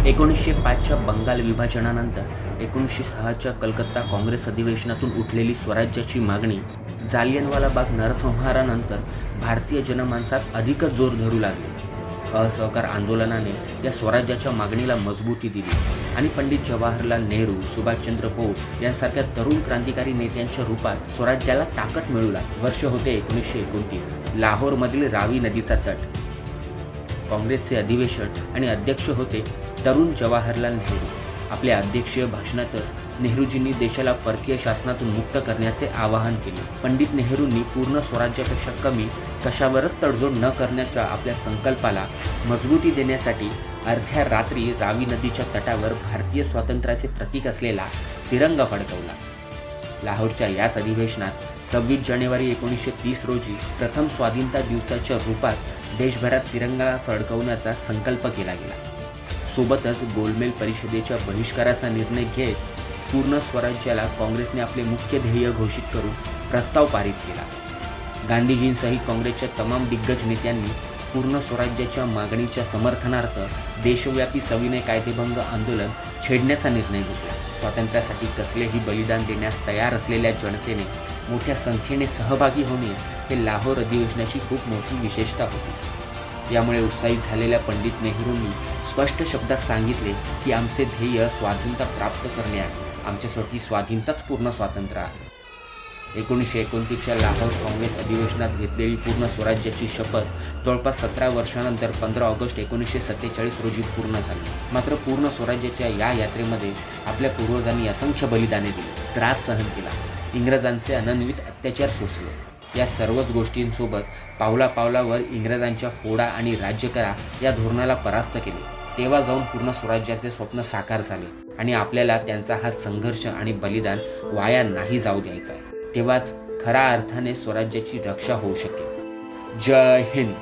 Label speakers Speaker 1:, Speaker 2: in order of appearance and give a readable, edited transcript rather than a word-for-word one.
Speaker 1: 1905च्या बंगाल विभाजनानंतर 1906च्या कलकत्ता काँग्रेस अधिवेशनातून उठलेली स्वराज्याची मागणी जालियनवाला बाग नरसंहारानंतर भारतीय जनमानसात अधिकच जोर धरू लागली. असहकार आंदोलनाने या स्वराज्याच्या मागणीला मजबूती दिली आणि पंडित जवाहरलाल नेहरू, सुभाषचंद्र बोस यांसारख्या तरुण क्रांतिकारी नेत्यांच्या रूपात स्वराज्याला ताकद मिळू लागली. वर्ष होते 1929. लाहोरमधील रावी नदीचा तट. काँग्रेसचे अधिवेशन आणि अध्यक्ष होते तरुण जवाहरलाल नेहरू. आपल्या अध्यक्षीय भाषणातच नेहरूजींनी देशाला परकीय शासनातून मुक्त करण्याचे आवाहन केले. पंडित नेहरूंनी पूर्ण स्वराज्यापेक्षा कमी कशावरच तडजोड न करण्याच्या आपल्या संकल्पाला मजबूती देण्यासाठी अर्ध्या रात्री रावी नदीच्या तटावर भारतीय स्वातंत्र्याचे प्रतीक असलेला तिरंगा फडकवला. लाहोरच्या याच अधिवेशनात 26 जानेवारी 1930 रोजी प्रथम स्वाधीनता दिवसाच्या रूपात देशभरात तिरंगा फडकवण्याचा संकल्प केला गेला. सोबतच गोलमेल परिषदेच्या बहिष्काराचा निर्णय घेत पूर्ण स्वराज्याला काँग्रेसने आपले मुख्य ध्येय घोषित करून प्रस्ताव पारित केला. गांधीजींसहित काँग्रेसच्या तमाम दिग्गज नेत्यांनी पूर्ण स्वराज्याच्या मागणीच्या समर्थनार्थ देशव्यापी सविनय कायदेभंग आंदोलन छेडण्याचा निर्णय घेतला. स्वातंत्र्यासाठी कसलेही बलिदान देण्यास तयार असलेल्या जनतेने मोठ्या संख्येने सहभागी होणे हे लाहोर अधिवेशनाची खूप मोठी विशेषता होती. यामुळे उत्साहित झालेल्या पंडित नेहरूंनी स्पष्ट शब्दात सांगितले की आमचे ध्येय स्वाधीनता प्राप्त करणे आहे. आमच्यासाठी स्वाधीनताच पूर्ण स्वातंत्र्य आहे. 1929च्या लाहोर काँग्रेस अधिवेशनात घेतलेली पूर्ण स्वराज्याची शपथ जवळपास 17 वर्षानंतर 15 ऑगस्ट 1947 रोजी पूर्ण झाली. मात्र पूर्ण स्वराज्याच्या या यात्रेमध्ये आपल्या पूर्वजांनी असंख्य बलिदाने दिली, त्रास सहन केला, इंग्रजांचे अनन्वित अत्याचार सोसले. या सर्वच गोष्टींसोबत पावलापावलावर इंग्रजांच्या फोडा आणि राज्य करा या धोरणाला परास्त केले. तेव्हा जाऊन पूर्ण स्वराज्याचे स्वप्न साकार झाले आणि आपल्याला त्यांचा हा संघर्ष आणि बलिदान वाया नाही जाऊ द्यायचा आहे. तेव्हाच खऱ्या अर्थाने स्वराज्याची रक्षा होऊ शकेल. जय हिंद.